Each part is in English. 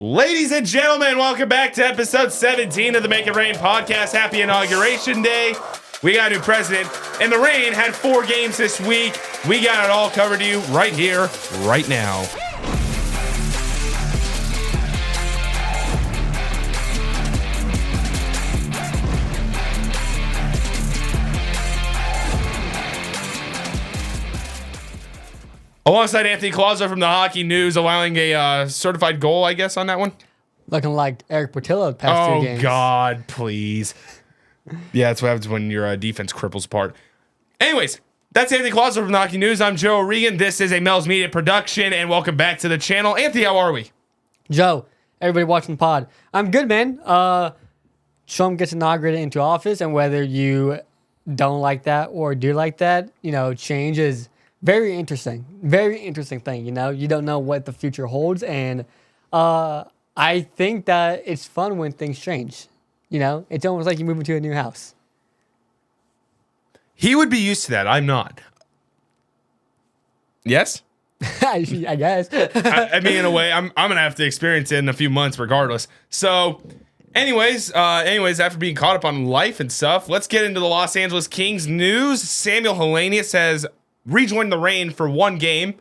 Ladies and gentlemen, welcome back to episode 17 of the Make It Rain podcast. Happy Inauguration Day. We got a new president, and the Rain had 4 games this week. We got it all covered to you right here, right now. Alongside Anthony Collazo from the Hockey News, allowing a certified goal, I guess, on that one. Looking like Eric Portillo the past 2 games. Oh, God, please. Yeah, that's what happens when your defense cripples apart. Anyways, that's Anthony Collazo from the Hockey News. I'm Joe O'Regan. This is a Mehls Media production, and welcome back to the channel. Anthony, how are we? Joe, everybody watching the pod. I'm good, man. Trump gets inaugurated into office, and whether you don't like that or do like that, change is very interesting. Very interesting thing, You don't know what the future holds, and I think that it's fun when things change. It's almost like you move into a new house. He would be used to that. I'm not. Yes? I guess. I mean, in a way, I'm going to have to experience it in a few months regardless. So, anyways, after being caught up on life and stuff, let's get into the Los Angeles Kings news. Samuel Hellenius has rejoined the Rain for 1 game.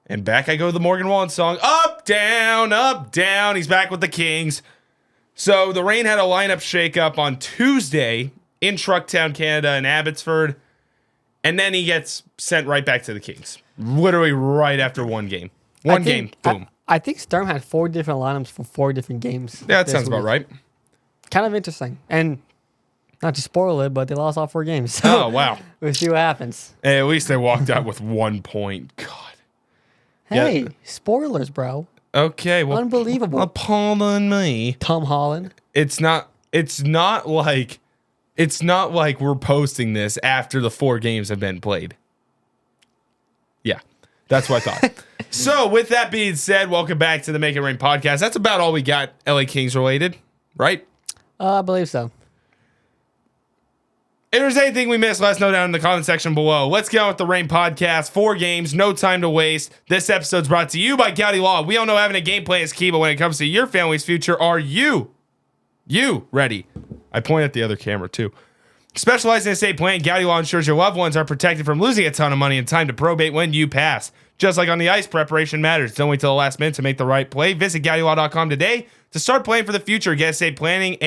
And back I go to the Morgan Wallen song. Up, down, up, down. He's back with the Kings. So the Rain had a lineup shakeup on Tuesday in Trucktown, Canada, in Abbotsford. And then he gets sent right back to the Kings. Literally right after 1 game. One game, boom. I think Sturm had 4 different lineups for 4 different games. Yeah, that sounds about right. Kind of interesting. And not to spoil it, but they lost all 4 games. So oh, wow. We'll see what happens. Hey, at least they walked out with 1 point. God. Hey, Yeah. Spoilers, bro. Okay, well, Unbelievable. Pardon me. Tom Holland. It's not like we're posting this after the 4 games have been played. Yeah, that's what I thought. So, with that being said, welcome back to the Make It Rain podcast. That's about all we got LA Kings related, right? I believe so. If there's anything we missed, let us know down in the comment section below. Let's get on with the Rain podcast. 4 games, no time to waste. This episode's brought to you by County Law. We all know having a game plan is key, but when it comes to your family's future, are you ready? I point at the other camera too. Specializing in estate planning, Gowdy Law ensures your loved ones are protected from losing a ton of money in time to probate when you pass. Just like on the ice, preparation matters. Don't wait till the last minute to make the right play. Visit GowdyLaw.com today to start planning for the future. Get estate planning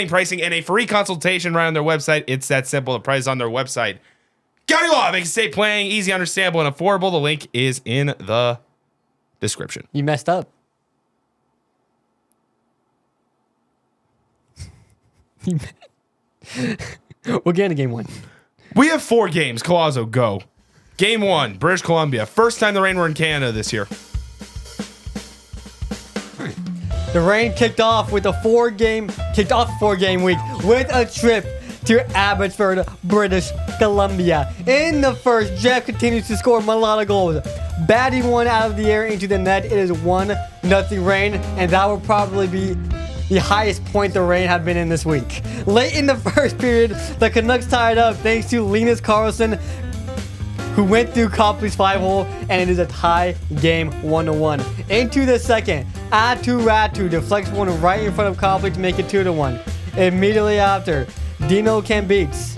pricing and a free consultation right on their website. It's that simple. The price is on their website. Gowdy Law makes estate planning easy, understandable, and affordable. The link is in the description. You messed up. We'll get into game 1. We have 4 games. Collazo, go. Game 1, British Columbia. First time the Rain were in Canada this year. The Rain kicked off a 4-game week with a trip to Abbotsford, British Columbia. In the first, Jeff continues to score a lot of goals. Batting one out of the air into the net, it is 1-0 Rain, and that will probably be the highest point the Rain have been in this week. Late in the first period, the Canucks tied up thanks to Linus Karlsson, who went through Copley's 5-hole, and it is a tie game 1-1. Into the second, Atu Ratu deflects one right in front of Copley to make it 2-1. Immediately after, Dino Kambits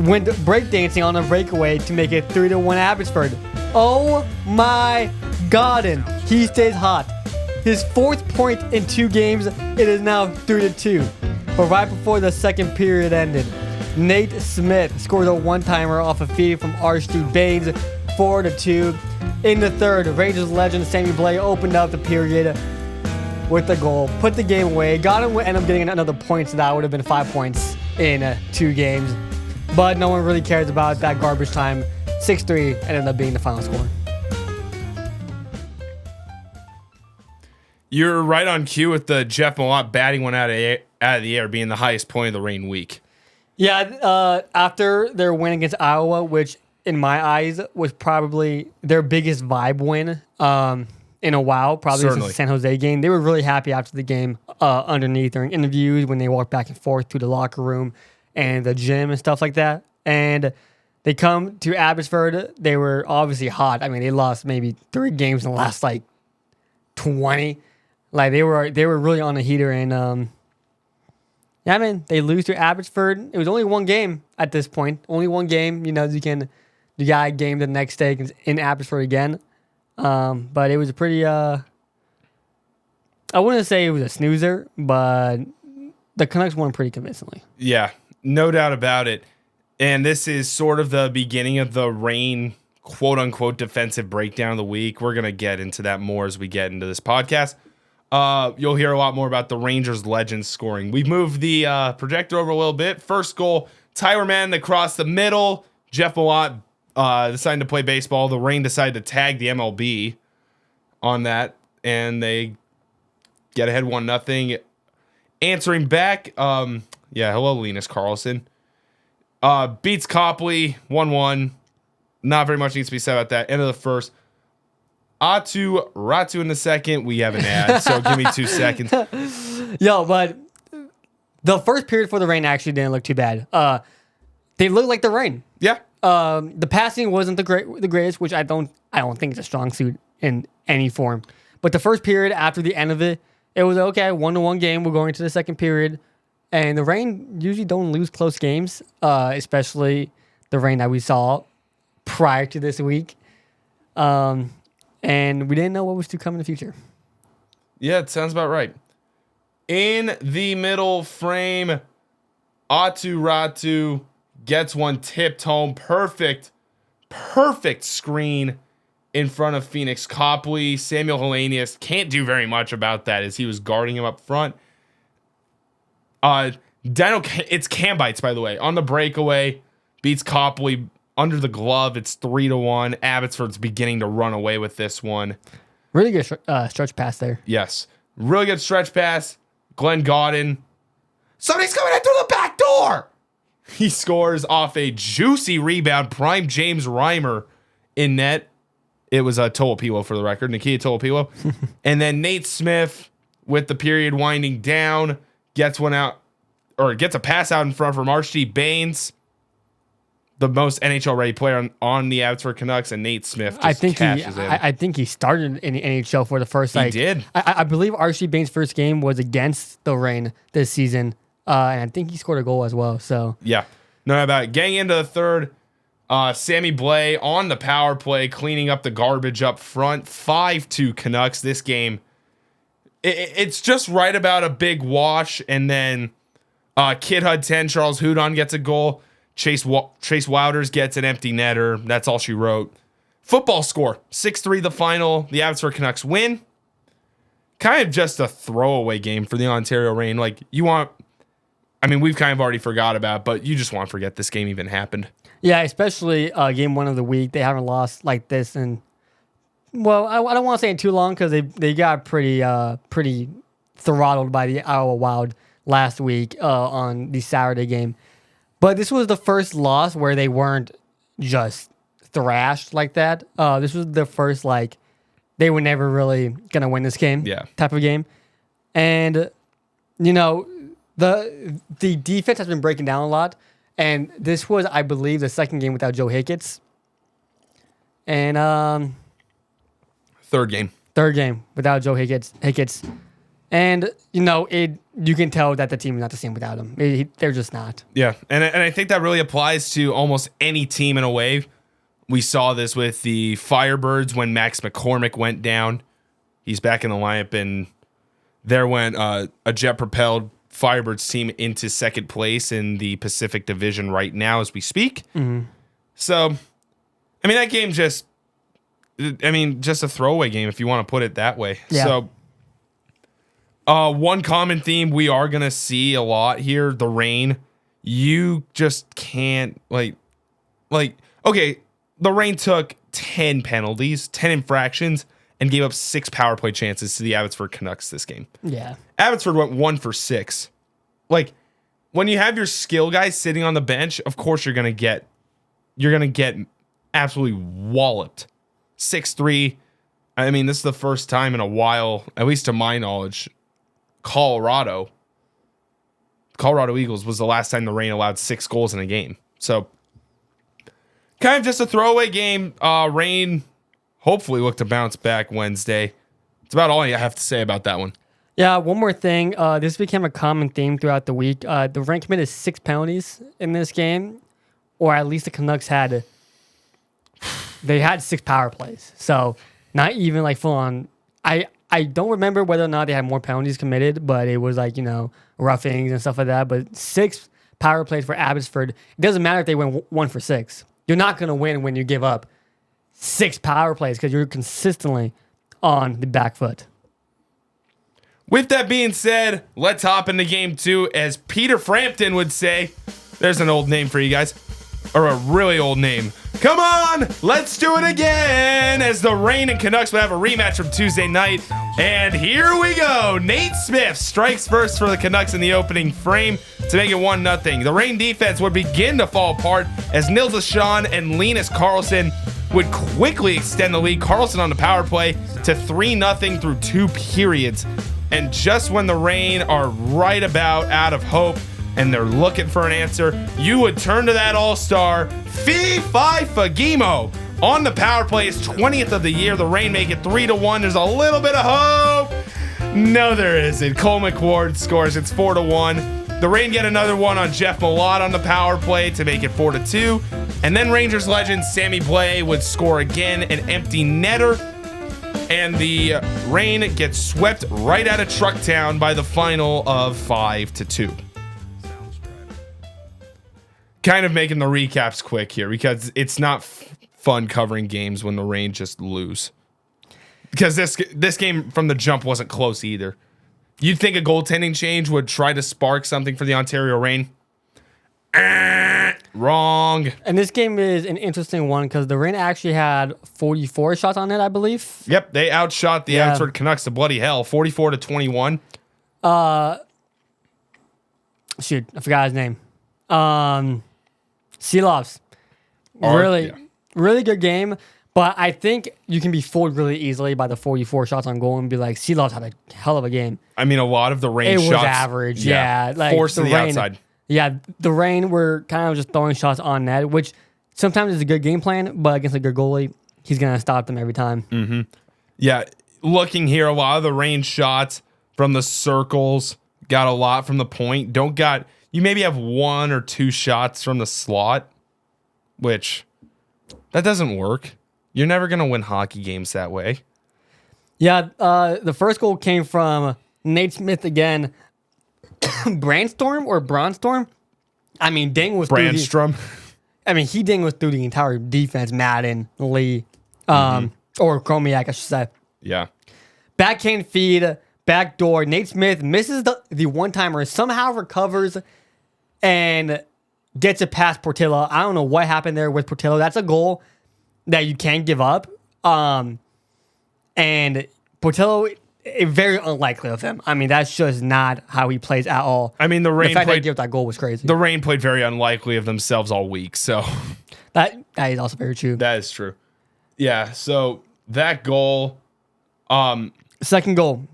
went breakdancing on a breakaway to make it 3-1 Abbotsford. Oh my God, and he stays hot. His 4th point in 2 games, it is now 3-2. But right before the second period ended, Nate Smith scored a one-timer off a feed from Archie Baines, 4-2. In the third, Rangers legend Sammy Blais opened up the period with the goal, put the game away, got him, end up getting another point, so that would have been 5 points in 2 games. But no one really cares about that garbage time. 6-3 ended up being the final score. You're right on cue with the Jeff Malott batting one out of the air being the highest point of the Rain week. Yeah, after their win against Iowa, which in my eyes was probably their biggest vibe win in a while, probably since the San Jose game. They were really happy after the game underneath during interviews when they walked back and forth to the locker room and the gym and stuff like that. And they come to Abbotsford. They were obviously hot. I mean, they lost maybe 3 games in the last 20. Like they were really on a heater, and yeah, man, they lose to Abbotsford. It was only one game at this point. Only one game. You got a game the next day in Abbotsford again. But it was a pretty. I wouldn't say it was a snoozer, but the Canucks won pretty convincingly. Yeah, no doubt about it. And this is sort of the beginning of the Reign, quote unquote, defensive breakdown of the week. We're going to get into that more as we get into this podcast. You'll hear a lot more about the Rangers legends scoring. We've moved the projector over a little bit. First goal, Tyler Mann across the middle. Jeff Malott decided to play baseball. The Reign decided to tag the MLB on that, and they get ahead 1-0. Answering back, hello, Linus Karlsson. Beats Copley 1-1. Not very much needs to be said about that. End of the first. Atu Ratu in the second. We have an ad, so give me 2 seconds. Yo, but the first period for the Reign actually didn't look too bad. They looked like the Reign. Yeah. The passing wasn't the greatest, which I don't think is a strong suit in any form. But the first period after the end of it was okay. 1-1 game. We're going into the second period, and the Reign usually don't lose close games, especially the Reign that we saw prior to this week. And we didn't know what was to come in the future. Yeah, it sounds about right. In the middle frame, Atu Ratu gets one tipped home. Perfect screen in front of Phoenix Copley. Samuel Hellenius can't do very much about that as he was guarding him up front. It's Cambites, by the way, on the breakaway. Beats Copley under the glove. It's 3-1. Abbotsford's beginning to run away with this one. Really good stretch pass there. Yes. Really good stretch pass. Glenn Godden. Somebody's coming in through the back door. He scores off a juicy rebound. Prime James Reimer in net. It was Tolopilo for the record. Nikita Tolopilo. And then Nate Smith with the period winding down. Gets a pass out in front from Archie Baines, the most NHL ready player on the Abbotsford Canucks, and Nate Smith just cashes in. I think he started in the NHL for the first. He did. I believe Archie Baines' first game was against the Reign this season, and I think he scored a goal as well. So yeah, no doubt about it. Getting into the third, Sammy Blais on the power play, cleaning up the garbage up front. 5-2 Canucks. This game, it's just right about a big wash, and then Kid Hud 10, Charles Hudon gets a goal. Chase Wouters gets an empty netter. That's all she wrote. Football score, 6-3 the final. The Abbotsford Canucks win. Kind of just a throwaway game for the Ontario Reign. We've kind of already forgot about it, but you just want to forget this game even happened. Yeah, especially game one of the week. They haven't lost like this I don't want to say in too long because they got pretty throttled by the Iowa Wild last week on the Saturday game. But this was the first loss where they weren't just thrashed like that. This was the first, they were never really going to win this game type of game. And, the defense has been breaking down a lot. And this was, I believe, the second game without Joe Hicketts. And third game without Joe Hicketts. And, you can tell that the team is not the same without him. They're just not. Yeah, and I think that really applies to almost any team in a way. We saw this with the Firebirds when Max McCormick went down. He's back in the lineup, and there went a jet-propelled Firebirds team into second place in the Pacific Division right now as we speak. Mm-hmm. So, that game just a throwaway game if you want to put it that way. Yeah. So, one common theme we are going to see a lot here, the Reign. You just can't, okay, the Reign took 10 penalties, 10 infractions, and gave up 6 power play chances to the Abbotsford Canucks this game. Yeah. Abbotsford went 1 for 6. When you have your skill guys sitting on the bench, of course you're going to get absolutely walloped. 6-3. This is the first time in a while, at least to my knowledge, Colorado Eagles was the last time the Reign allowed 6 goals in a game. So kind of just a throwaway game. Reign hopefully look to bounce back Wednesday That's about all I have to say about that one. Yeah, one more thing. This became a common theme throughout the week. The Rain committed 6 penalties in this game, or at least the Canucks had 6 power plays. So not even like full on. I don't remember whether or not they had more penalties committed, but it was like, roughings and stuff like that. But 6 power plays for Abbotsford. It doesn't matter if they win 1 for 6. You're not going to win when you give up 6 power plays because you're consistently on the back foot. With that being said, let's hop into game 2. As Peter Frampton would say, there's an old name for you guys, or a really old name. Come on, let's do it again. As the Reign and Canucks would have a rematch from Tuesday night. And here we go. Nate Smith strikes first for the Canucks in the opening frame to make it 1-0. The Reign defense would begin to fall apart as Nils LaShawn and Linus Karlsson would quickly extend the lead. Karlsson on the power play to 3-0 through 2 periods. And just when the Reign are right about out of hope and they're looking for an answer, you would turn to that all-star, Fee-Fi Fagemo. On the power play, his 20th of the year. The Reign make it 3-1. There's a little bit of hope. No, there isn't. Cole McWard scores. It's 4-1. The Reign get another one on Jeff Malott on the power play to make it 4-2. And then Rangers legend Sammy Blais would score again, an empty netter. And the Reign gets swept right out of Trucktown by the final of 5-2. Kind of making the recaps quick here because it's not fun covering games when the Reign just lose. Because this game from the jump wasn't close either. You'd think a goaltending change would try to spark something for the Ontario Reign. Wrong. And this game is an interesting one because the Reign actually had 44 shots on it, I believe. Yep, they outshot the Abbotsford Canucks to bloody hell, 44-21. Shoot, I forgot his name. Seelovs. Really good game. But I think you can be fooled really easily by the 44 shots on goal and be like, Seelovs had a hell of a game. I mean, a lot of the Reign shots. It was average, yeah. Like forced to the outside. Yeah, the Reign were kind of just throwing shots on net, which sometimes is a good game plan, but against a good goalie, he's going to stop them every time. Mm-hmm. Yeah, looking here, a lot of the Reign shots from the circles got a lot from the point. You maybe have 1 or 2 shots from the slot, which that doesn't work. You're never going to win hockey games that way. Yeah, the first goal came from Nate Smith again. Brandstorm or Bronstorm? I mean, Ding was Brandstrom. He Ding was through the entire defense, Madden, Lee, or Chromiak, I should say. Yeah. Backhand feed, backdoor. Nate Smith misses the one-timer, somehow recovers and gets it past Portillo. I don't know what happened there with Portillo. That's a goal that you can't give up. And Portillo, very unlikely of him. I mean, that's just not how he plays at all. I mean, the Reign fact that he gave that goal was crazy. The Reign played very unlikely of themselves all week, so that is also very true. That is true. Yeah, so that goal, second goal,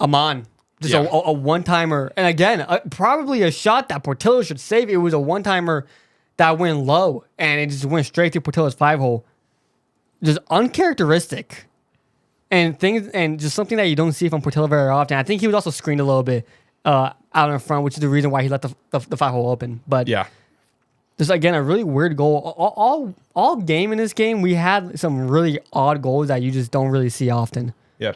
Amon, just a one-timer, and again, probably a shot that Portillo should save. It was a one-timer that went low, and it just went straight through Portillo's 5-hole. Just uncharacteristic. And just something that you don't see from Portillo very often. I think he was also screened a little bit out in front, which is the reason why he let the 5-hole open. But yeah, just again a really weird goal. All game in this game, we had some really odd goals that you just don't really see often. Yeah.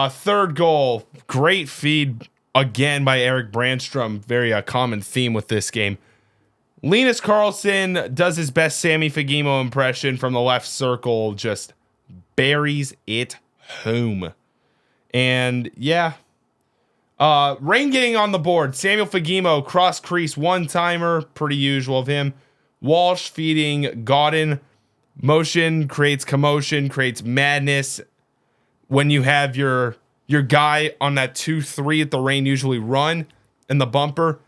Third goal, great feed again by Eric Brandstrom. Very common theme with this game. Linus Karlsson does his best Sammy Fagemo impression from the left circle, just buries it home. And yeah, Reign getting on the board. Samuel Fagemo cross crease one-timer, pretty usual of him. Walsh feeding Godin. Motion creates commotion, creates madness. When you have your guy on that 2-3 that the Reign usually run in the bumper,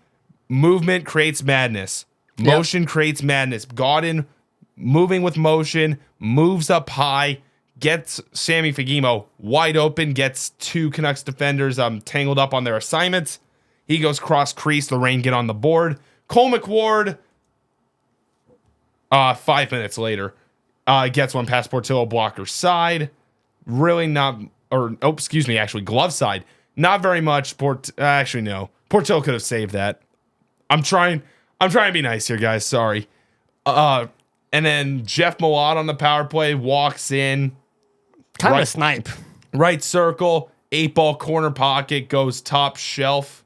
movement creates madness. Motion creates madness. Godin moving with motion, moves up high, gets Sammy Fagemo wide open, gets 2 Canucks defenders tangled up on their assignments. He goes cross crease. The Reign get on the board. Cole McWard, 5 minutes later, gets one past Portillo blocker's side. Really not actually glove side. Not very much. Actually, no. Portillo could have saved that. I'm trying to be nice here, guys. Sorry. And then Jeff Malott on the power play walks in. Kind of a snipe. Right circle, 8-ball corner pocket, goes top shelf,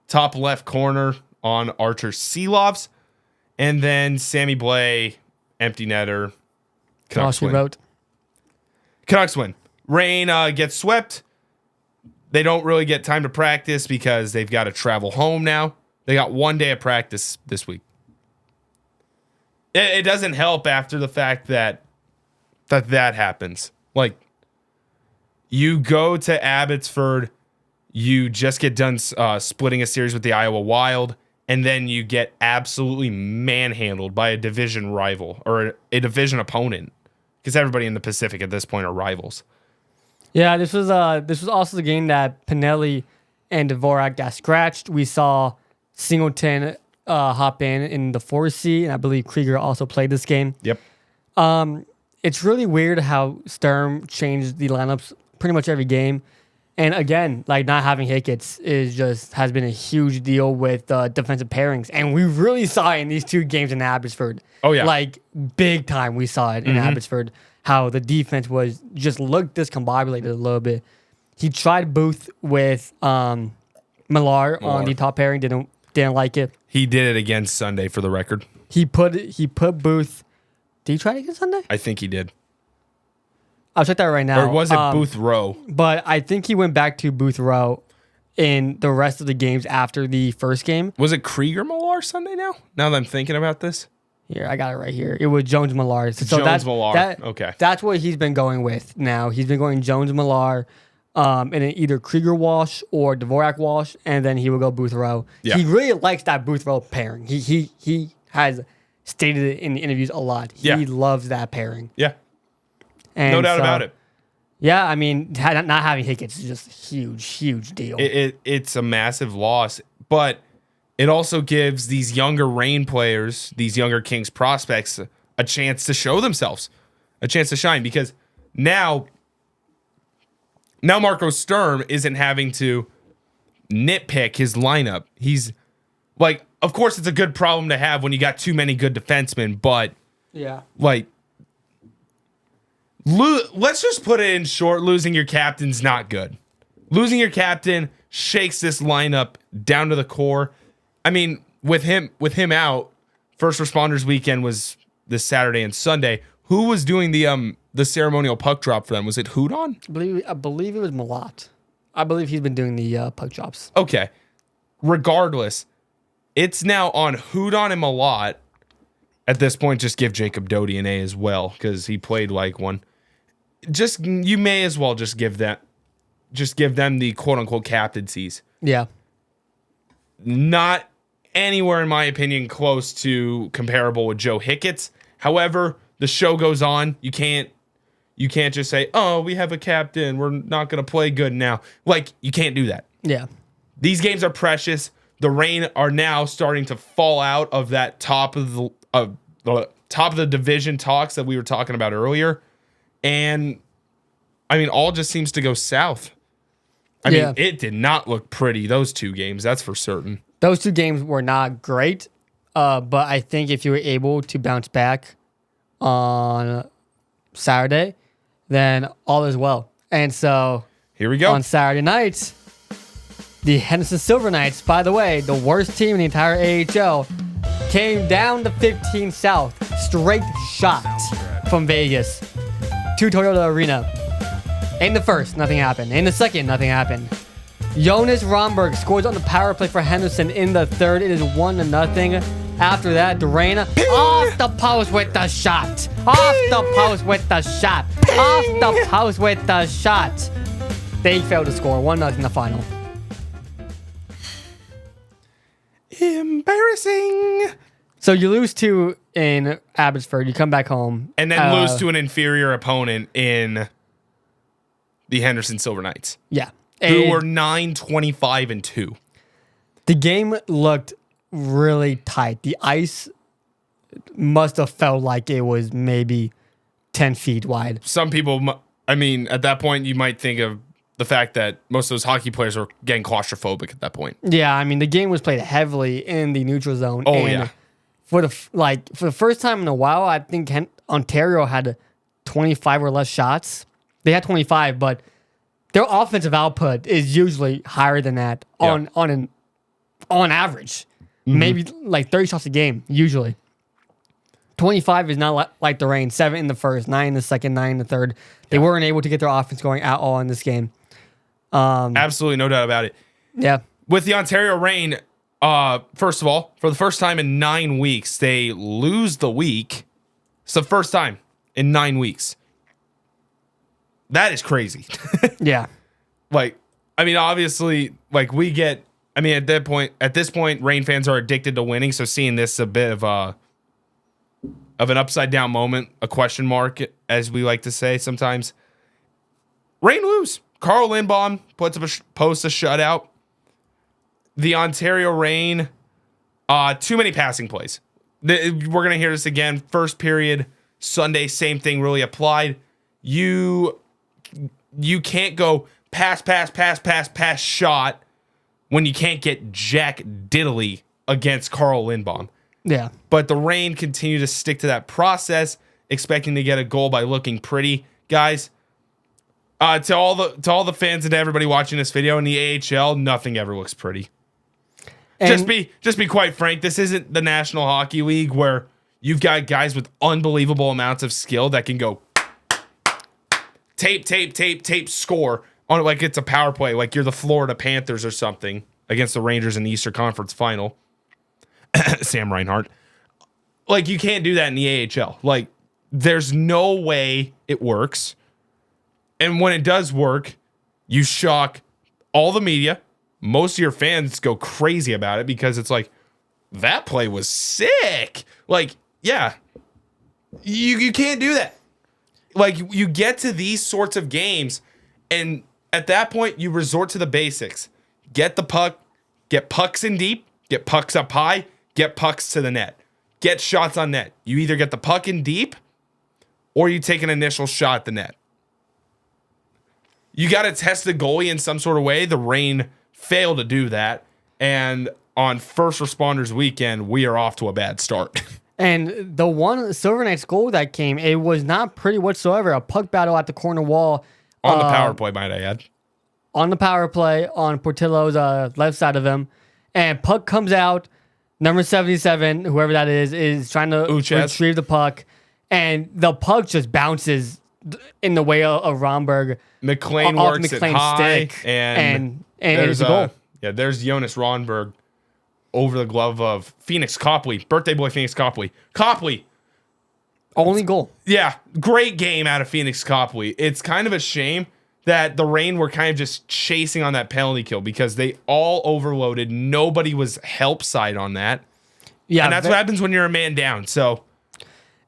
top left corner on Archer Seelovs. And then Sammy Blais, empty netter. Canucks win. Canucks win. Reign gets swept. They don't really get time to practice because they've got to travel home now. They got 1 day of practice this week. It doesn't help after the fact that happens. Like, you go to Abbotsford, you just get done splitting a series with the Iowa Wild, and then you get absolutely manhandled by a division rival or a division opponent, because everybody in the Pacific at this point are rivals. Yeah, this was also the game that Pinelli and Dvorak got scratched. We saw Singleton hop in the 4C, and I believe Krieger also played this game. Yep. It's really weird how Sturm changed the lineups pretty much every game. And again, like, not having Hicketts has been a huge deal with defensive pairings. And we really saw it in these 2 games in Abbotsford. Oh, yeah. Like, big time we saw it in Abbotsford, how the defense looked discombobulated a little bit. He tried Booth with Millar on the top pairing, didn't like it. He did it again Sunday, for the record. He put Booth. Did he try it again Sunday? I think he did. I'll check that right now. Or was it Booth Rowe? But I think he went back to Booth Rowe in the rest of the games after the first game. Was it Krieger Millar Sunday now? Now that I'm thinking about this? Here, I got it right here. It was Jones Millar. So Millar. Okay. That's what he's been going with now. He's been going Jones Millar, and then either Krieger Walsh or Dvorak Walsh, and then he will go Booth Rowe. Yeah. He really likes that Booth Rowe pairing. He has stated it in the interviews a lot. He loves that pairing. Yeah. And no doubt about it. Yeah, I mean, not having Hicketts is just a huge deal. It's a massive loss, but it also gives these younger Reign players, these younger Kings prospects, a chance to show themselves, a chance to shine, because now Marco Sturm isn't having to nitpick his lineup. He's like, of course, it's a good problem to have when you got too many good defensemen, but like, let's just put it in short. Losing your captain's not good. Losing your captain shakes this lineup down to the core. I mean, with him out, First Responders Weekend was this Saturday and Sunday. Who was doing the ceremonial puck drop for them? Was it Hudon? I believe it was Malott. I believe he's been doing the puck drops. Okay. Regardless, it's now on Hudon and Malott. At this point, just give Jacob Doty an A as well, because he played like one. You may as well just give them the quote unquote captaincies. Yeah. Not anywhere, in my opinion, close to comparable with Joe Hicketts. However, the show goes on. You can't just say, "Oh, we have a captain. We're not going to play good now." Like, you can't do that. Yeah. These games are precious. The Reign are now starting to fall out of that top of the division talks that we were talking about earlier. And I mean, all just seems to go south. I mean, it did not look pretty, those 2 games, that's for certain. Those 2 games were not great, but I think if you were able to bounce back on Saturday, then all is well. And so here we go. On Saturday nights, the Henderson Silver Knights, by the way, the worst team in the entire AHL, came down to 15 South, straight shot from Vegas to Toyota Arena. In the first, nothing happened. In the second, nothing happened. Jonas Romberg scores on the power play for Henderson in the third. It is 1-0. After that, Durana off the post with the shot. Off the post with the shot. Off the post with the shot. They failed to score. 1-0 in the final. Embarrassing. So you lose 2 in Abbotsford. You come back home. And then lose to an inferior opponent in the Henderson Silver Knights. Yeah. Who were 9-25-2. The game looked really tight. The ice must have felt like it was maybe 10 feet wide. Some people, I mean, at that point, you might think of the fact that most of those hockey players were getting claustrophobic at that point. Yeah, I mean, the game was played heavily in the neutral zone. Oh, and yeah. For the first time in a while, I think Ontario had 25 or less shots. They had 25, but their offensive output is usually higher than that on average. Maybe like 30 shots a game, usually. 25 is not like the Reign. 7 in the first, 9 in the second, 9 in the third. They weren't able to get their offense going at all in this game. Absolutely, no doubt about it. Yeah. With the Ontario Reign, first of all, for the first time in 9 weeks, they lose the week. It's the first time in 9 weeks. That is crazy. Yeah. Like, I mean, obviously, like at this point, Reign fans are addicted to winning. So seeing this a bit of an upside down moment, a question mark, as we like to say sometimes. Reign lose. Carl Lindbaum posts a shutout. The Ontario Reign, too many passing plays. We're going to hear this again. First period, Sunday, same thing really applied. You can't go pass, shot when you can't get jack diddly against Carl Lindbaum. Yeah. But the Reign continue to stick to that process, expecting to get a goal by looking pretty. Guys, to all the fans and to everybody watching this video in the AHL, nothing ever looks pretty. And Just be quite frank. This isn't the National Hockey League where you've got guys with unbelievable amounts of skill that can go tape, score on it like it's a power play, like you're the Florida Panthers or something against the Rangers in the Eastern Conference Final. Sam Reinhart. Like, you can't do that in the AHL. Like, there's no way it works. And when it does work, you shock all the media. Most of your fans go crazy about it because it's like, that play was sick. Like, yeah, you can't do that. Like, you get to these sorts of games, and at that point, you resort to the basics. Get the puck, get pucks in deep, get pucks up high, get pucks to the net. Get shots on net. You either get the puck in deep, or you take an initial shot at the net. You got to test the goalie in some sort of way. The Reign failed to do that. And on First Responders Weekend, we are off to a bad start. And the one Silver Knights goal that came, it was not pretty whatsoever. A puck battle at the corner wall. On the power play, might I add. On the power play, on Portillo's left side of him. And puck comes out. Number 77, whoever that is trying to retrieve the puck. And the puck just bounces in the way of Romberg. McLean works it high, stick, and there's a goal. Yeah, there's Jonas Romberg over the glove of Phoenix Copley, birthday boy Phoenix Copley. Only goal. Yeah, great game out of Phoenix Copley. It's kind of a shame that the Reign were kind of just chasing on that penalty kill because they all overloaded. Nobody was help side on that. Yeah, and that's what happens when you're a man down. So,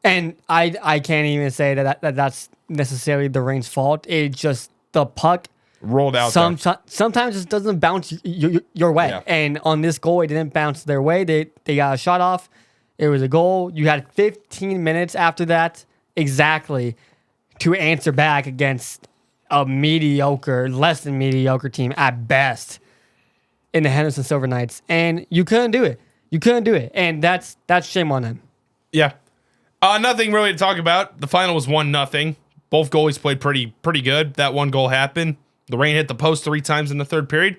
and I can't even say that's necessarily the Reign's fault. It's just the puck rolled out. Sometimes it doesn't bounce your way, Yeah. and on this goal, it didn't bounce their way. They got a shot off. It was a goal. You had 15 minutes after that exactly to answer back against a mediocre, less than mediocre team at best in the Henderson Silver Knights, and you couldn't do it. And that's shame on them. Yeah. Nothing really to talk about. The final was 1-0. Both goalies played pretty good. That one goal happened. The Reign hit the post 3 times in the third period.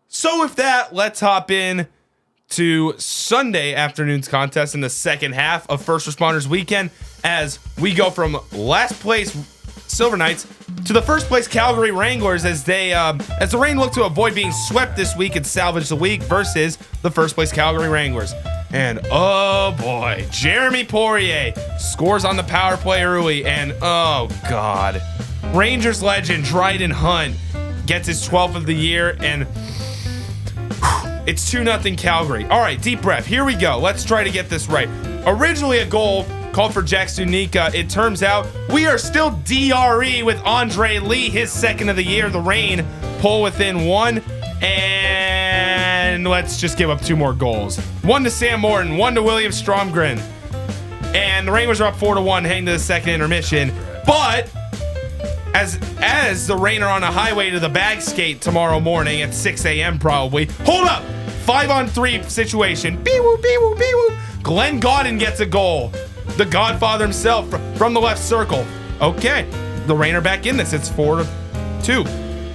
So with that, let's hop in to Sunday afternoon's contest in the second half of First Responders Weekend as we go from last place Silver Knights to the first place Calgary Wranglers as the Reign look to avoid being swept this week and salvage the week versus the first place Calgary Wranglers. And oh boy, Jeremy Poirier scores on the power play early, and oh god, Rangers legend Dryden Hunt gets his 12th of the year, and it's 2-0 Calgary. All right, deep breath. Here we go. Let's try to get this right. Originally a goal called for Jack Stunica. It turns out we are still DRE with Andre Lee, his 2nd of the year. The Reign pull within 1, and let's just give up 2 more goals. 1 to Sam Morton, 1 to William Stromgren. And the Wranglers are up 4-1 heading to the second intermission. But as the Reign are on a highway to the bag skate tomorrow morning at 6 a.m. probably. Hold up! 5-on-3 situation. Bee-woo, bee-woo, bee-woo. Glenn Godden gets a goal. The Godfather himself from the left circle. Okay, the Reign are back in this. It's 4-2.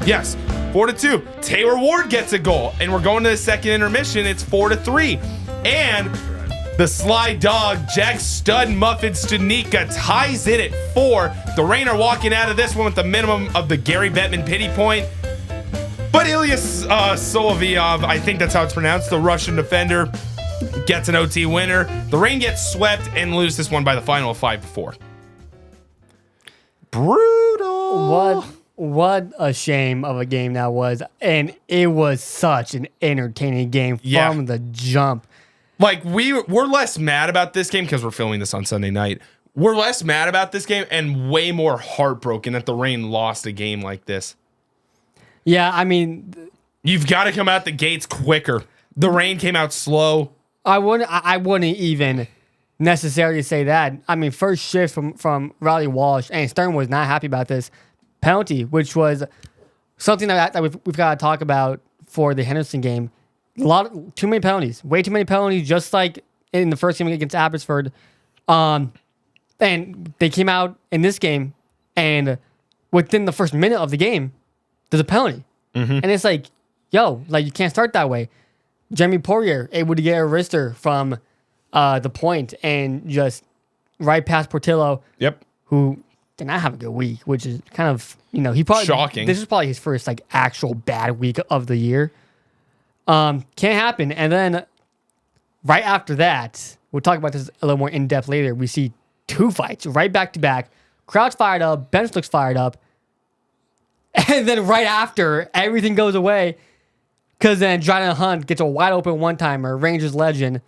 Yes, 4-2. Taylor Ward gets a goal, and we're going to the second intermission. It's 4-3. And the Sly Dog, Jack Stud Muffin Stanika ties it at 4. The Reign are walking out of this one with the minimum of the Gary Bettman pity point. But Ilyas Solovyov, I think that's how it's pronounced, the Russian defender, gets an OT winner. The Reign gets swept and lose this one by the final of 5-4. Brutal. What a shame of a game that was. And it was such an entertaining game from the jump. Like, we're less mad about this game because we're filming this on Sunday night. We're less mad about this game and way more heartbroken that the Reign lost a game like this. Yeah, I mean, you've got to come out the gates quicker. The Reign came out slow. I wouldn't even necessarily say that. I mean, first shift from Riley Walsh, and Stern was not happy about this penalty, which was something that we've got to talk about for the Henderson game. Too many penalties, way too many penalties, just like in the first game against Abbotsford. And they came out in this game, and within the first minute of the game, there's a penalty. And it's like, yo, like, you can't start that way. Jeremy Poirier able to get a wrister from the point and just right past Portillo. Yep. Who did not have a good week, which is kind of, he probably shocking. This is probably his first like actual bad week of the year. Can't happen. And then right after that, we'll talk about this a little more in depth later. We see two fights right back to back. Crowd's fired up, bench looks fired up. And then right after, everything goes away because then Jonathan Hunt gets a wide open one-timer, Rangers legend,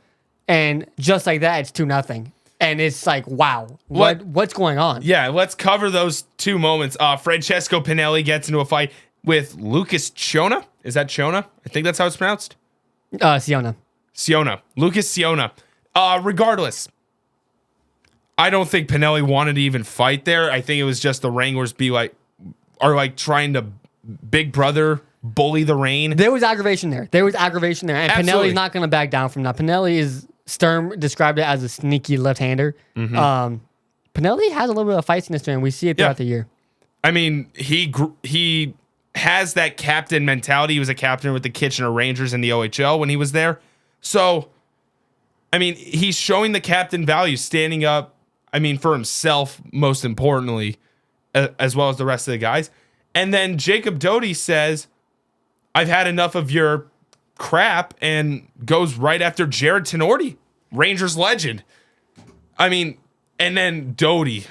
and just like that, it's 2-0. And it's like, wow, what's going on? Yeah, let's cover those two moments. Francesco Pinelli gets into a fight with Lucas Ciona. Is that Ciona? I think that's how it's pronounced. Ciona. Lucas Ciona. Regardless, I don't think Pinelli wanted to even fight there. I think it was just the Wranglers are trying to big brother bully the Reign. There was aggravation there. And Absolutely. Pinelli's not going to back down from that. Stern described it as a sneaky left-hander. Pinelli has a little bit of feistiness to him. We see it throughout the year. I mean, he has that captain mentality. He was a captain with the Kitchener Rangers in the OHL when he was there. So, I mean, he's showing the captain value, standing up, for himself, most importantly, as well as the rest of the guys. And then Jacob Doty says, I've had enough of your crap, and goes right after Jared Tenorti, Rangers legend. And then Doty.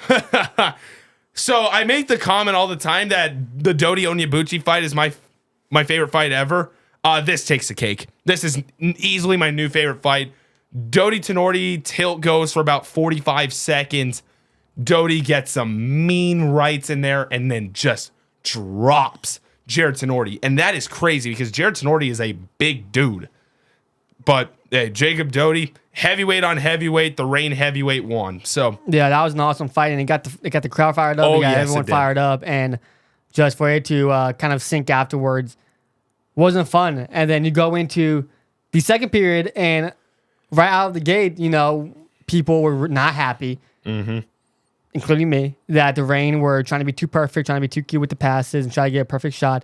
So I make the comment all the time that the Doty Onyebuchi fight is my favorite fight ever. This takes the cake. This is easily my new favorite fight. Doty Tenorti tilt goes for about 45 seconds. Doty gets some mean rights in there and then just drops Jared Tenorti. And that is crazy because Jared Tenorti is a big dude. But Jacob Doty, heavyweight on heavyweight, the Reign heavyweight won. So yeah, that was an awesome fight, and it got the crowd fired up. Everyone fired up, and just for it to kind of sink afterwards wasn't fun. And then you go into the second period, and right out of the gate, people were not happy, including me, that the Reign were trying to be too perfect, trying to be too cute with the passes, and try to get a perfect shot.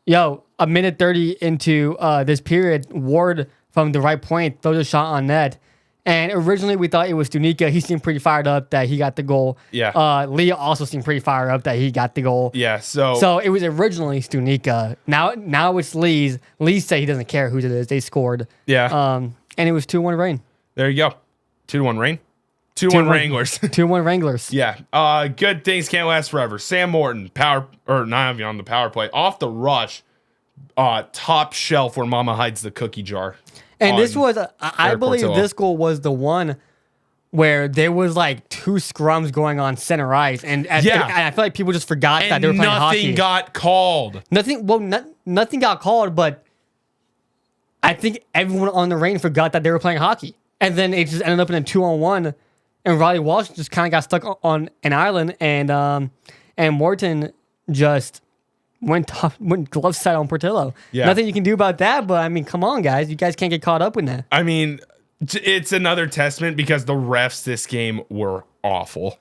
A minute 30 into this period, Ward from the right point throws a shot on net. And originally we thought it was Stunica. He seemed pretty fired up that he got the goal. Yeah. Leah also seemed pretty fired up that he got the goal. Yeah. So it was originally Stunica. Now it's Lee's. Lee said he doesn't care who it is. They scored. Yeah. And it was 2-1 Reign. There you go. 2-1 Reign. 2-1 Wranglers. 2-1 Wranglers. Yeah. Good things can't last forever. Sam Morton, not even on the power play, off the rush, top shelf where Mama hides the cookie jar. And this was, I believe this goal was the one where there was like two scrums going on center ice. And I feel like people just forgot that they were playing hockey. Nothing got called. Nothing got called, but I think everyone on the Reign forgot that they were playing hockey. And then it just ended up in a 2-on-1. And Riley Walsh just kind of got stuck on an island. And and Morton just went glove side on Portillo. Yeah. Nothing you can do about that, but I mean, come on, guys. You guys can't get caught up in that. I mean, it's another testament because the refs this game were awful.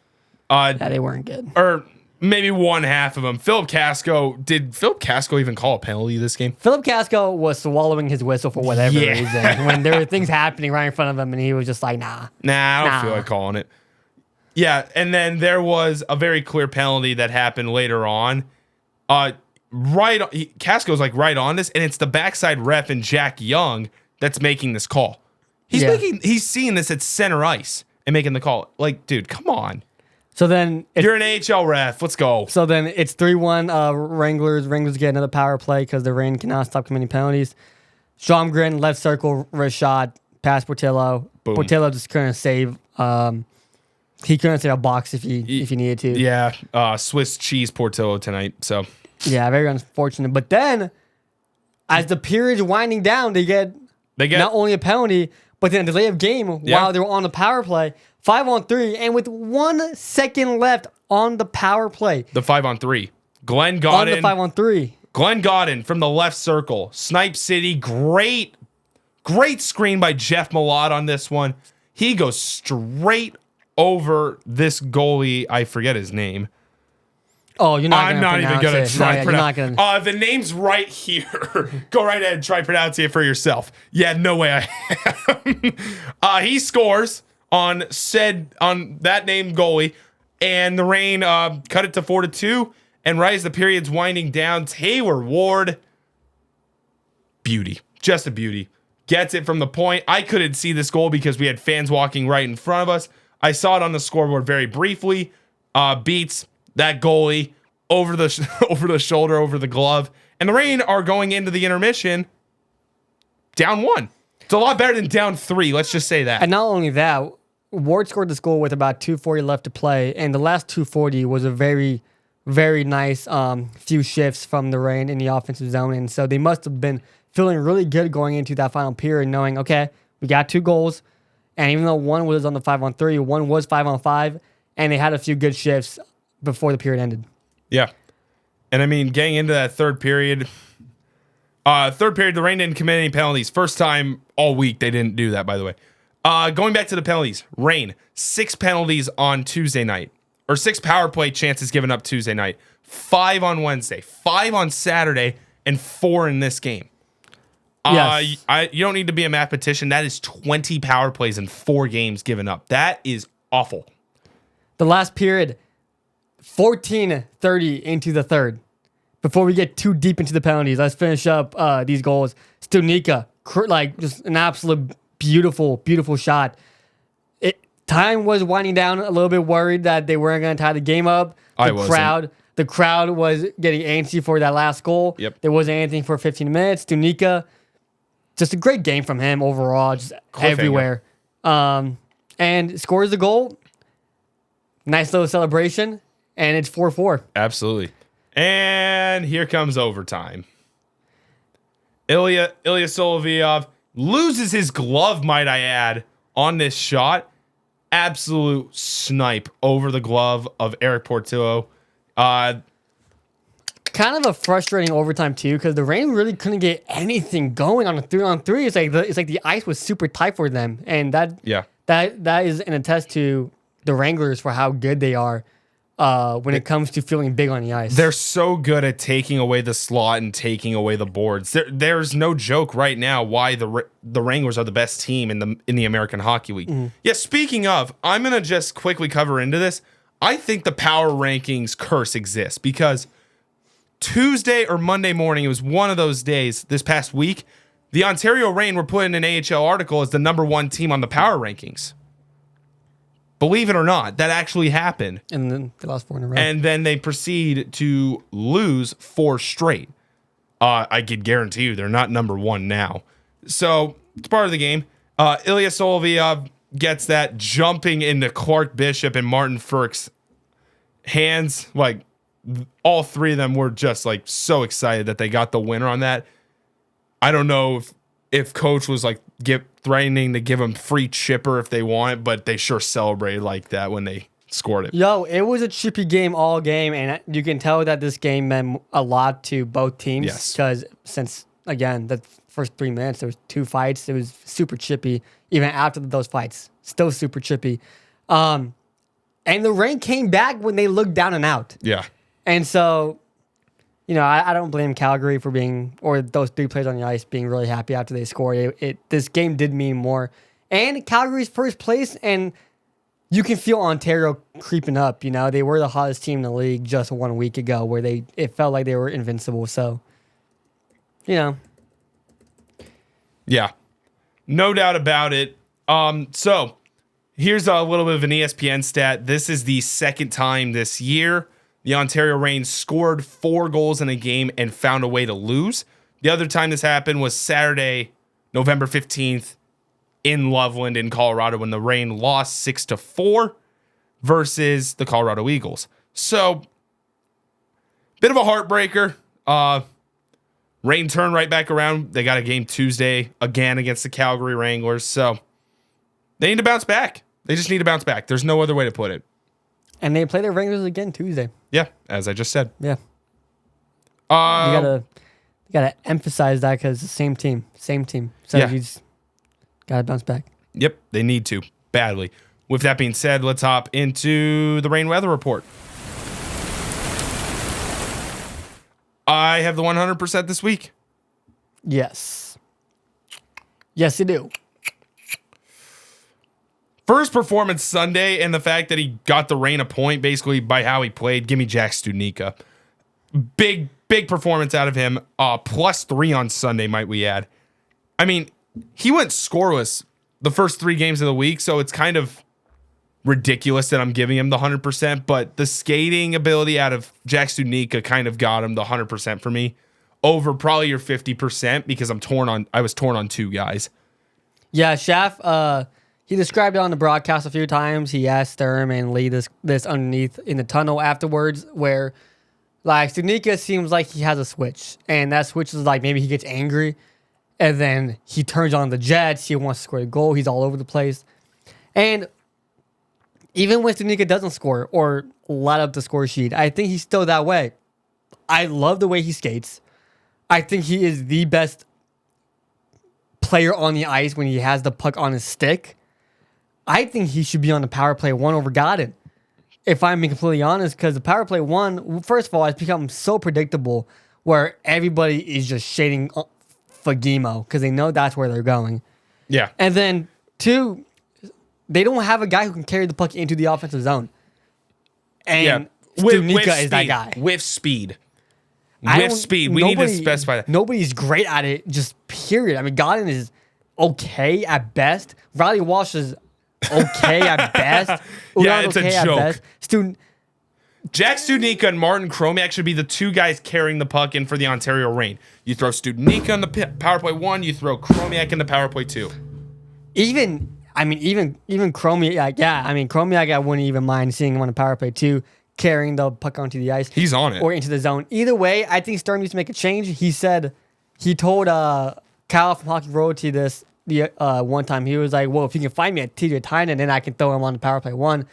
Yeah, they weren't good. Or maybe one half of them. Did Philip Casco even call a penalty this game? Philip Casco was swallowing his whistle for whatever reason when there were things happening right in front of him, and he was just like, nah. I don't feel like calling it. Yeah, and then there was a very clear penalty that happened later on. Casco's like right on this, and it's the backside ref and Jack Young that's making this call. He's seeing this at center ice and making the call. Like, dude, come on. So then You're an AHL ref. Let's go. So then it's 3-1 Wranglers. Wranglers get another power play because the Reign cannot stop committing penalties. Stromgren, left circle, wrist shot, pass Portillo. Boom. Portillo just couldn't save. He couldn't save a box if he needed to. Yeah, Swiss cheese Portillo tonight. So yeah, very unfortunate. But then, as the period's winding down, they get not only a penalty, but then a delay of game while they were on the power play. 5-on-3, and with 1 second left on the power play. The 5-on-3. Glenn Godden. On the 5-on-3. Glenn Godden from the left circle. Snipe City. Great screen by Jeff Malott on this one. He goes straight over this goalie. I forget his name. Oh, you're not. I'm not even gonna try to pronounce it. The name's right here. Go right ahead and try pronouncing it for yourself. Yeah, no way I am. He scores on that named goalie, and the Reign cut it to 4-2. And right as the period's winding down, Taylor Ward, beauty, just a beauty, gets it from the point. I couldn't see this goal because we had fans walking right in front of us. I saw it on the scoreboard very briefly. Beats that goalie over the shoulder, over the glove, and the Reign are going into the intermission down 1. It's a lot better than down 3. Let's just say that. And not only that, Ward scored this goal with about 2:40 left to play, and the last 2:40 was a very, very nice few shifts from the Reign in the offensive zone, and so they must have been feeling really good going into that final period, knowing, okay, we got 2 goals, and even though one was on the 5-on-3, one was 5-on-5, and they had a few good shifts before the period ended. Yeah. And I mean, getting into that third period, the Reign didn't commit any penalties. First time all week they didn't do that, by the way. Going back to the penalties, Reign, 6 penalties on Tuesday night, or 6 power play chances given up Tuesday night, 5 on Wednesday, 5 on Saturday, and 4 in this game. Yes. You don't need to be a mathematician. That is 20 power plays in 4 games given up. That is awful. The last period, 14:30 into the third. Before we get too deep into the penalties, let's finish up these goals. Stunica, just an absolute beautiful, beautiful shot. Time was winding down, a little bit worried that they weren't going to tie the game up. The crowd was getting antsy for that last goal. Yep. There wasn't anything for 15 minutes. Stunica, just a great game from him overall, just everywhere. And scores the goal. Nice little celebration, and it's 4-4. Absolutely. And here comes overtime. Ilya Solovyov loses his glove, might I add, on this shot. Absolute snipe over the glove of Eric Portillo. Kind of a frustrating overtime too, because the Reign really couldn't get anything going on a 3-on-3. It's like the ice was super tight for them, and that is an attest to the Wranglers for how good they are when it comes to feeling big on the ice. They're so good at taking away the slot and taking away the boards. There's no joke right now why the Wranglers are the best team in the American Hockey League. Mm-hmm. Yeah, speaking of, I'm going to just quickly cover into this. I think the power rankings curse exists because Tuesday or Monday morning, it was one of those days this past week, the Ontario Reign were put in an AHL article as the number 1 team on the power rankings. Believe it or not, that actually happened. And then they lost 4 in a row. And then they proceed to lose 4 straight. I could guarantee you they're not number 1 now. So it's part of the game. Ilya Solovyov gets that jumping into Clark Bishop and Martin Ferk's hands. Like, all 3 of them were just like so excited that they got the winner on that. I don't know if coach was like threatening to give them free chipper if they want it, but they sure celebrated like that when they scored it. Yo, it was a chippy game all game, and you can tell that this game meant a lot to both teams. Yes. Because since, again, the first 3 minutes, there was 2 fights. It was super chippy. Even after those fights, still super chippy. And the Reign came back when they looked down and out. Yeah. And so, you know, I don't blame Calgary for being, or those 3 players on the ice being really happy after they scored. This game did mean more. And Calgary's first place, and you can feel Ontario creeping up. You know, they were the hottest team in the league just 1 week ago, where it felt like they were invincible. So, you know, yeah, no doubt about it. So here's a little bit of an ESPN stat. This is the second time this year the Ontario Reign scored 4 goals in a game and found a way to lose. The other time this happened was Saturday, November 15th. In Loveland in Colorado when the Reign lost 6-4 versus the Colorado Eagles. So, bit of a heartbreaker. Reign turned right back around. They got a game Tuesday again against the Calgary Wranglers. So, they need to bounce back. They just need to bounce back. There's no other way to put it. and they play the Wranglers again Tuesday. Yeah, as I just said. Yeah. You gotta emphasize that because it's the same team. So Yeah. you just gotta bounce back. Yep, they need to badly. With that being said, let's hop into the rain weather report. I have the 100% this week. Yes. Yes, you do. First performance Sunday, and the fact that he got the Reign a point basically by how he played. Give me Jack Studnicka. Big performance out of him. +3 on Sunday, might we add. I mean, he went scoreless the first 3 games of the week, so it's kind of ridiculous that I'm giving him the 100%, but the skating ability out of Jack Studnicka kind of got him the 100% for me over probably your 50% because I was torn on 2 guys. Yeah, Schaff, he described it on the broadcast a few times. He asked Sturm and Lee this underneath in the tunnel afterwards where like Studnicka seems like he has a switch, and that switch is like maybe he gets angry and then he turns on the Jets. He wants to score a goal. He's all over the place. And even when Studnicka doesn't score or light up the score sheet, I think he's still that way. I love the way he skates. I think he is the best player on the ice when he has the puck on his stick. I think he should be on the power play 1 over Godin, if I'm being completely honest, because the power play 1, first of all, has become so predictable where everybody is just shading for Gimo because they know that's where they're going. Yeah. And then 2, they don't have a guy who can carry the puck into the offensive zone. And Studnicka is that guy. With speed. We need to specify that. Nobody's great at it, just period. I mean, Godin is okay at best. Riley Walsh is okay at best. Yeah, it's okay a joke. At best. Jack Studnicka and Martin Chromiak should be the 2 guys carrying the puck in for the Ontario Reign. You throw Studnicka on the power play 1, you throw Chromiak in the power play 2. Even Chromiak, Chromiak, I wouldn't even mind seeing him on the power play 2, carrying the puck onto the ice. He's on it. Or into the zone. Either way, I think Sturm needs to make a change. He told Kyle from Hockey Royalty this one time. He was like, well, if you can find me a TJ Tynan, then I can throw him on the power play 1.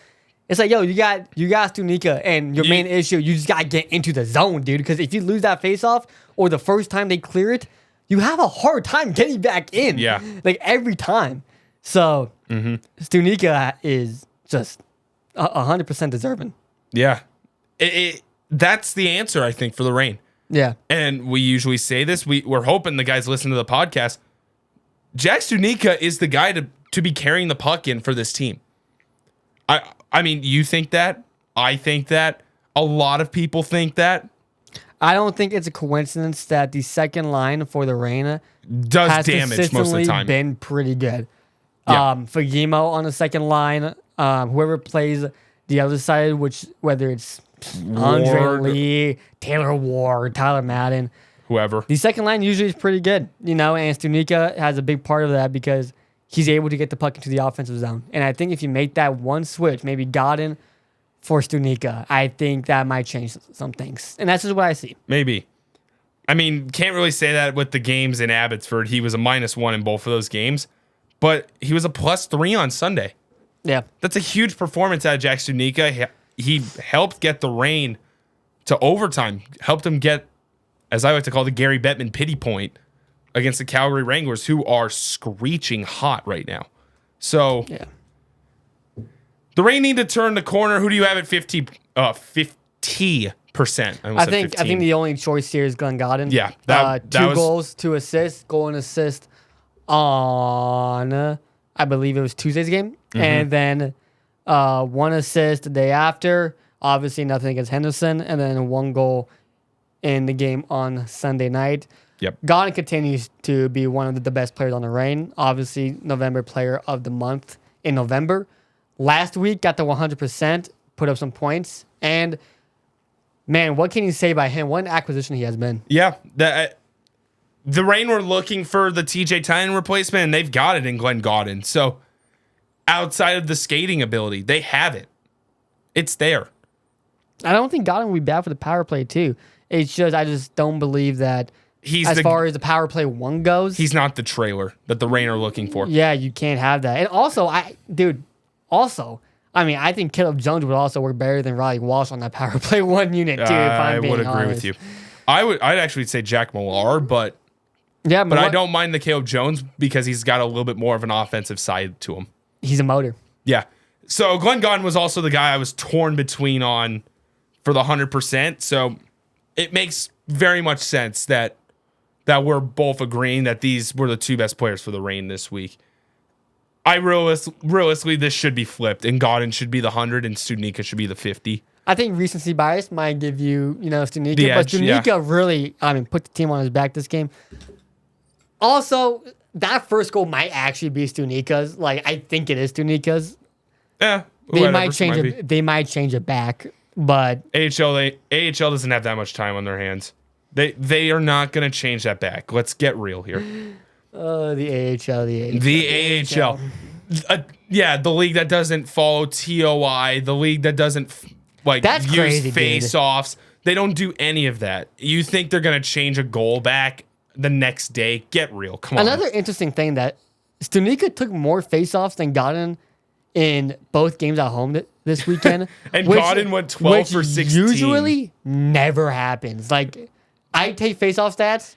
It's like, yo, you got Studnicka, and your main issue, you just got to get into the zone, dude. Because if you lose that faceoff, or the first time they clear it, you have a hard time getting back in. Yeah. Like, every time. So, Studnicka is just 100% deserving. Yeah. That's the answer, I think, for the Reign. Yeah. And we usually say this. We're hoping the guys listen to the podcast. Jack Studnicka is the guy to be carrying the puck in for this team. I mean, you think that? I think that. A lot of people think that. I don't think it's a coincidence that the second line for the Reign Does has damage most of the time. been pretty good. Yeah. Fagemo on the second line, whoever plays the other side, whether it's Andre Ward. Lee, Taylor Ward, Tyler Madden, Whoever. the second line usually is pretty good, and Studnicka has a big part of that because he's able to get the puck into the offensive zone. And I think if you make that one switch, maybe Godin for Studnicka, I think that might change some things. And that's just what I see. Maybe. I mean, can't really say that with the games in Abbotsford. He was a -1 in both of those games, but he was a +3 on Sunday. Yeah. That's a huge performance out of Jack Studnicka. He helped get the Reign to overtime, helped him get, as I like to call, the Gary Bettman pity point against the Calgary Wranglers, who are screeching hot right now. So Yeah. the Reign need to turn the corner. Who do you have at 50%? I think the only choice here is Glenn Godden. Yeah, that two was, goals, 2 assists, goal and assist on I believe it was Tuesday's game, and then 1 assist the day after. Obviously, nothing against Henderson, and then 1 goal in the game on Sunday night. Yep. Godden continues to be one of the best players on the Reign. Obviously, November Player of the Month in November. Last week, got the 100%, put up some points, and man, what can you say about him? What an acquisition he has been. Yeah, the Reign were looking for the TJ Tynan replacement, and they've got it in Glenn Godden. So outside of the skating ability, they have it. It's there. I don't think Godden will be bad for the power play too. It's just I just don't believe that far as the power play 1 goes. He's not the trailer that the Reign are looking for. Yeah, you can't have that. And also, I think Caleb Jones would also work better than Riley Walsh on that power play 1 unit too. I would agree with you. I'd actually say Jack Millar, but I don't mind the Caleb Jones because he's got a little bit more of an offensive side to him. He's a motor. Yeah. So Glenn Godden was also the guy I was torn between on for the 100%. So it makes very much sense that we're both agreeing that these were the 2 best players for the Reign this week. Realistically, this should be flipped, and Godden should be the 100, and Studnicka should be the 50. I think recency bias might give you, Studnicka, the but edge, Studnicka really, put the team on his back this game. Also, that first goal might actually be Studnicka's. Like, I think it is Studnicka's. Yeah, they might change it. They might change it back, but AHL doesn't have that much time on their hands. They are not going to change that back. Let's get real here. The AHL. The AHL. Yeah, the league that doesn't follow TOI, the league that doesn't use face-offs. They don't do any of that. You think they're going to change a goal back the next day? Get real. Come on. Another interesting thing that Studnicka took more face-offs than Godden in both games at home this weekend. And Godden went 12 for 16. Usually never happens. Like, I take face-off stats.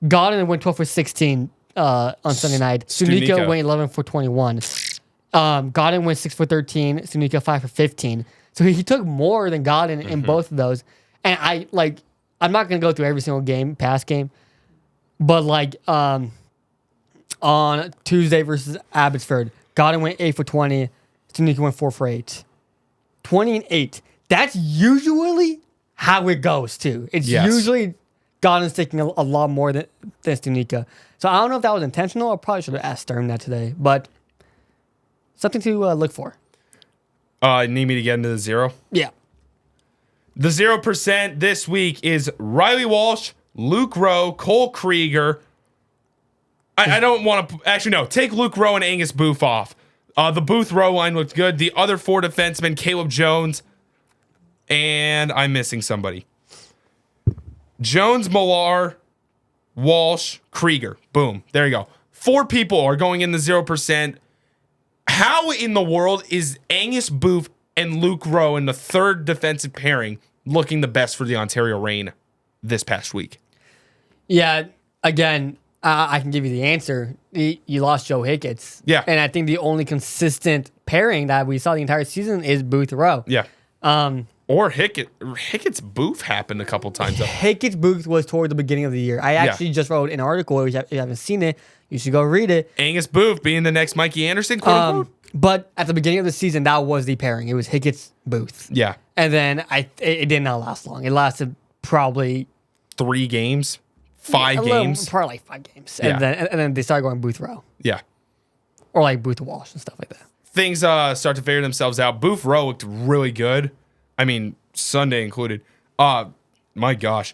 Godden went 12 for 16 on Sunday night. Studnicka went 11 for 21. Godden went 6 for 13. Studnicka 5 for 15. So he took more than Godden in both of those. And I'm not going to go through every single game, past game, but on Tuesday versus Abbotsford, Godden went 8 for 20. Studnicka went 4 for 8. 20 and 8. That's usually how it goes, too. It's usually Godden's taking a lot more than Studnicka. So I don't know if that was intentional. I probably should have asked Sturm that today, but something to look for. Need me to get into the 0? Yeah. The 0% this week is Riley Walsh, Luke Rowe, Cole Krieger. I don't want to... Actually, no. Take Luke Rowe and Angus Booth off. The Booth Rowe line looked good. The other 4 defensemen, Caleb Jones, and I'm missing somebody. Jones, Millar, Walsh, Krieger. Boom. There you go. 4 people are going in the 0%. How in the world is Angus Booth and Luke Rowe in the 3rd defensive pairing looking the best for the Ontario Reign this past week? Yeah, again, I can give you the answer. You lost Joe Hicketts. Yeah. And I think the only consistent pairing that we saw the entire season is Booth Rowe. Yeah. Or Hickett's Booth happened a couple times. Hickett's Booth was toward the beginning of the year. I actually just wrote an article. If you haven't seen it, you should go read it. Angus Booth being the next Mikey Anderson, quote unquote. But at the beginning of the season, that was the pairing. It was Hickett's Booth. Yeah. And then it did not last long. It lasted probably 3 games, 5 games. Probably 5 games. Yeah. And then they started going Booth Rowe. Yeah. Or Booth Walsh and stuff like that. Things start to figure themselves out. Booth Rowe looked really good. I mean, Sunday included. My gosh.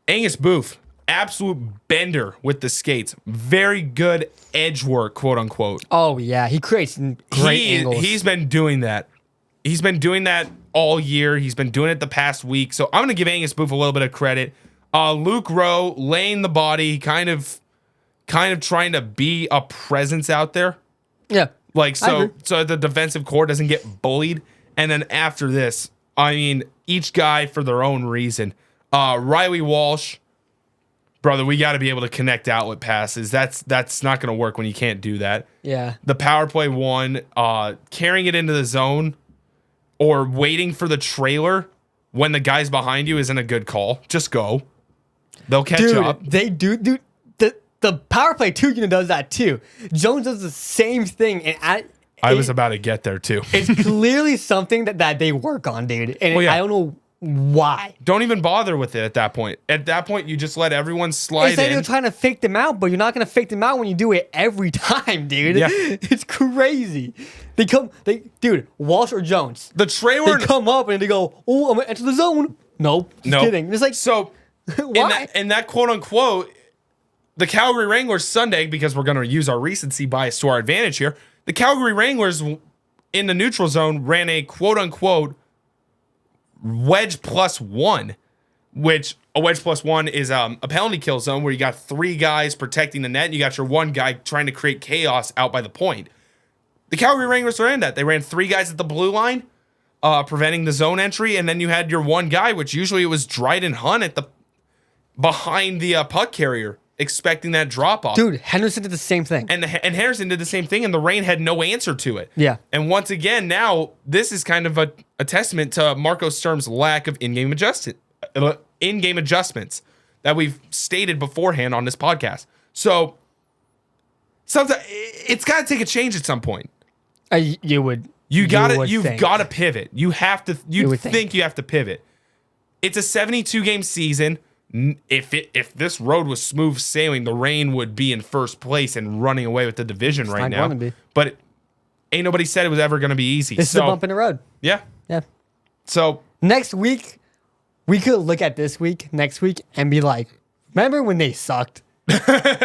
Angus Booth, absolute bender with the skates. Very good edge work, quote unquote. Oh, yeah. He creates great angles. He's been doing that. He's been doing that all year. He's been doing it the past week. So I'm going to give Angus Booth a little bit of credit. Luke Rowe laying the body, kind of trying to be a presence out there. Yeah. Like, I agree. so the defensive core doesn't get bullied. And then after this, I mean, each guy for their own reason. Riley Walsh, brother, we got to be able to connect outlet passes. That's not going to work when you can't do that. Yeah. The power play one, carrying it into the zone or waiting for the trailer when the guy's behind you isn't a good call. Just go. They'll catch up. They do. Dude, the power play 2 unit does that too. Jones does the same thing. And I was about to get there too. It's clearly something that they work on, dude. And Well, yeah. I don't know why. Don't even bother with it at that point. At that point, you just let everyone slide It's like in. you're trying to fake them out, but you're not going to fake them out when you do it every time, dude. Yeah. It's crazy. Dude, Walsh or Jones. The trailer. They come up and they go, oh, I'm going to enter the zone. Nope. Just kidding. It's like, So, why? in that quote unquote, the Calgary Wranglers Sunday, because we're going to use our recency bias to our advantage here, the Calgary Wranglers in the neutral zone ran a quote unquote wedge +1, which a wedge +1 is a penalty kill zone where you got 3 guys protecting the net and you got your 1 guy trying to create chaos out by the point. The Calgary Wranglers ran that. They ran 3 guys at the blue line, preventing the zone entry, and then you had your 1 guy, which usually it was Dryden Hunt behind the puck carrier, expecting that drop off. Dude, Henderson did the same thing. And Henderson did the same thing, and the Reign had no answer to it. Yeah. And once again, now this is kind of a testament to Marco Sturm's lack of in-game adjustments that we've stated beforehand on this podcast. So sometimes it's got to take a change at some point. You've got to pivot. You have to. You think you have to pivot. It's a 72-game season. If this road was smooth sailing, the Reign would be in first place and running away with the division right now. But ain't nobody said it was ever going to be easy. This is a bump in the road. Yeah. Yeah. So next week, we could look at this week, next week, and be like, remember when they sucked?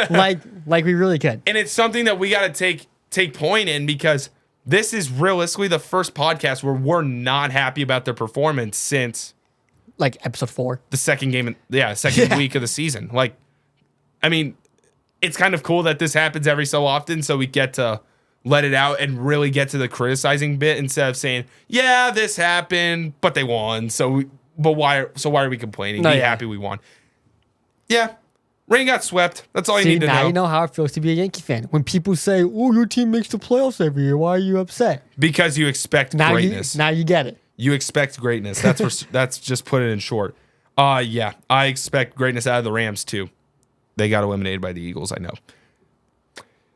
like we really could. And it's something that we got to take point in, because this is realistically the first podcast where we're not happy about their performance since like episode 4, the second game, week of the season. Like, I mean, it's kind of cool that this happens every so often, so we get to let it out and really get to the criticizing bit instead of saying, yeah, this happened, but they won. Why are we complaining? Happy we won. Yeah. Reign got swept. That's all you need to know. Now you know how it feels to be a Yankee fan. When people say, oh, your team makes the playoffs every year, why are you upset? Because you expect greatness. Now you get it. You expect greatness. That's just put it in short. Yeah, I expect greatness out of the Rams too. They got eliminated by the Eagles, I know.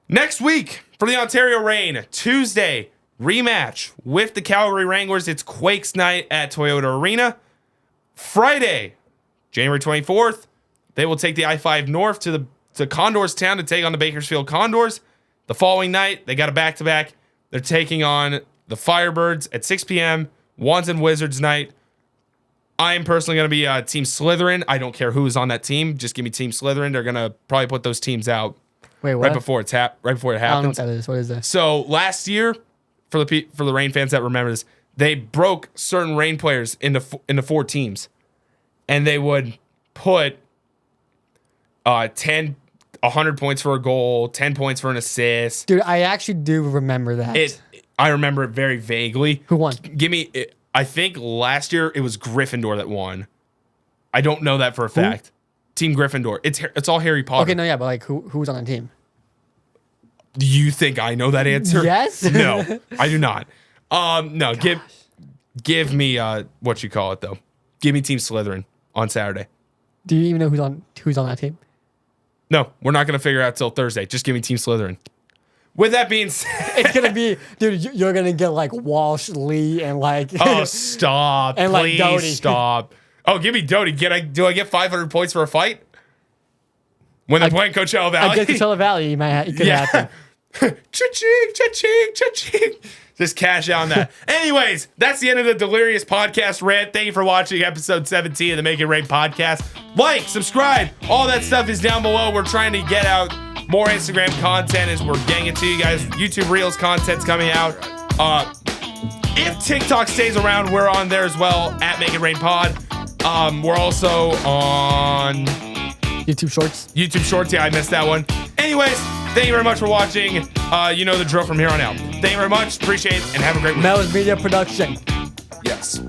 Next week for the Ontario Reign, Tuesday, rematch with the Calgary Wranglers. It's Quakes night at Toyota Arena. Friday, January 24th, they will take the I-5 north to Condors Town to take on the Bakersfield Condors. The following night, they got a back-to-back. They're taking on the Firebirds at 6 p.m., Wands and Wizards night. I am personally going to be Team Slytherin. I don't care who's on that team. Just give me Team Slytherin. They're going to probably put those teams out. Wait, what? Right before it happens. I don't know what that is. What is that? So last year, for the Reign fans that remember this, they broke certain Reign players into 4 teams, and they would put 100 points for a goal, 10 points for an assist. Dude, I actually do remember that. I remember it very vaguely. Who won? I think last year it was Gryffindor that won. I don't know that for a fact. Team Gryffindor. It's all Harry Potter. Okay, no, yeah, but like who was on that team? Do you think I know that answer? Yes. No, I do not. No, give me what you call it though. Give me Team Slytherin on Saturday. Do you even know who's on that team? No, we're not gonna figure it out till Thursday. Just give me Team Slytherin. With that being said, it's gonna be, dude. You're gonna get like Walsh, Lee, and like. Oh, stop! And please like Doty. Stop. Oh, give me Doty. Do I get 500 points for a fight? When they're playing Coachella Valley? I guess Coachella Valley, it could happen. Cha-ching, cha-ching, cha-ching. Just cash out on that. Anyways, that's the end of the Delirious Podcast rant. Thank you for watching episode 17 of the Make It Rain podcast. Like, subscribe, all that stuff is down below. We're trying to get out more Instagram content as we're getting it to you guys. YouTube Reels content's coming out. If TikTok stays around, we're on there as well at Make It Rain Pod. We're also on YouTube Shorts. YouTube Shorts. Yeah, I missed that one. Anyways, Thank you very much for watching. You know the drill from here on out. Thank you very much. Appreciate it, and have a great week. Mehls Media Production. Yes.